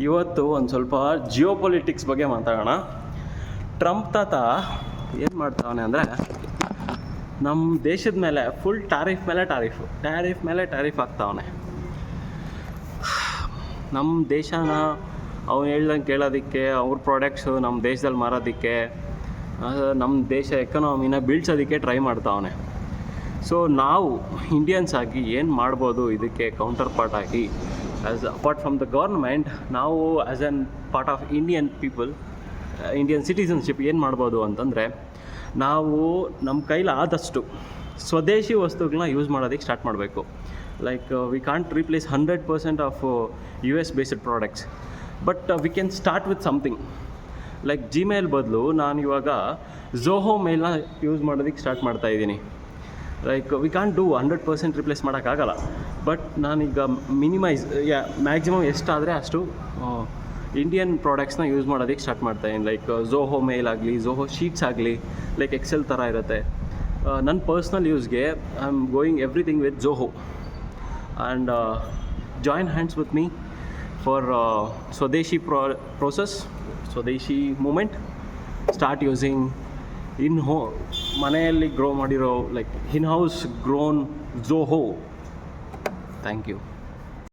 ಇವತ್ತು ಒಂದು ಸ್ವಲ್ಪ ಜಿಯೋ ಪೊಲಿಟಿಕ್ಸ್ ಬಗ್ಗೆ ಮಾತಾಡೋಣ. ಟ್ರಂಪ್ ತಾತ ಏನು ಮಾಡ್ತಾವನೆ ಅಂದರೆ, ನಮ್ಮ ದೇಶದ ಮೇಲೆ ಫುಲ್ ಟ್ಯಾರಿಫ್ ಮೇಲೆ ಟ್ಯಾರಿಫ್ ಆಗ್ತಾವನೆ. ನಮ್ಮ ದೇಶನ ಅವ್ನು ಹೇಳ್ದಂಗೆ ಕೇಳೋದಕ್ಕೆ, ಅವ್ರ ಪ್ರಾಡಕ್ಟ್ಸು ನಮ್ಮ ದೇಶದಲ್ಲಿ ಮಾರೋದಕ್ಕೆ, ನಮ್ಮ ದೇಶ ಎಕನಾಮಿನ ಬೀಳ್ಸೋದಕ್ಕೆ ಟ್ರೈ ಮಾಡ್ತಾವನೆ. ಸೊ ನಾವು ಇಂಡಿಯನ್ಸ್ ಆಗಿ ಏನು ಮಾಡ್ಬೋದು ಇದಕ್ಕೆ ಕೌಂಟರ್ ಪಾರ್ಟ್ ಆಗಿ, as apart from the government, ನಾವು as an part of Indian people, Indian citizenship ಏನು ಮಾಡ್ಬೋದು ಅಂತಂದರೆ, ನಾವು ನಮ್ಮ ಕೈಲಿ ಆದಷ್ಟು ಸ್ವದೇಶಿ ವಸ್ತುಗಳನ್ನ ಯೂಸ್ ಮಾಡೋದಕ್ಕೆ ಸ್ಟಾರ್ಟ್ ಮಾಡಬೇಕು. Like we can't replace 100% of US based products, but we can start with something. Like Gmail ಬದಲು ನಾನು ಇವಾಗ ಝೋಹೋ ಮೇಲ್ನ ಯೂಸ್ ಮಾಡೋದಕ್ಕೆ ಸ್ಟಾರ್ಟ್ ಮಾಡ್ತಾಯಿದ್ದೀನಿ. Like we can't do 100% replace ಮಾಡೋಕ್ಕಾಗಲ್ಲ, ಬಟ್ ನಾನೀಗ ಮ್ಯಾಕ್ಸಿಮಮ್ ಎಷ್ಟಾದರೆ ಅಷ್ಟು ಇಂಡಿಯನ್ ಪ್ರಾಡಕ್ಟ್ಸ್ನ ಯೂಸ್ ಮಾಡೋದಕ್ಕೆ ಸ್ಟಾರ್ಟ್ ಮಾಡ್ತಾಯಿದ್ದೀನಿ. ಲೈಕ್ ಝೋಹೋ ಮೇಲ್ ಆಗಲಿ, ಝೋಹೋ ಶೀಟ್ಸ್ ಆಗಲಿ, ಲೈಕ್ ಎಕ್ಸೆಲ್ ಥರ ಇರುತ್ತೆ. ನನ್ನ ಪರ್ಸ್ನಲ್ ಯೂಸ್ಗೆ I am going everything with Zoho. And join hands with me for swadeshi process, swadeshi movement. Start using ಮನೆಯಲ್ಲಿ ಗ್ರೋ ಮಾಡಿರೋ, like in house grown Zoho. Thank you.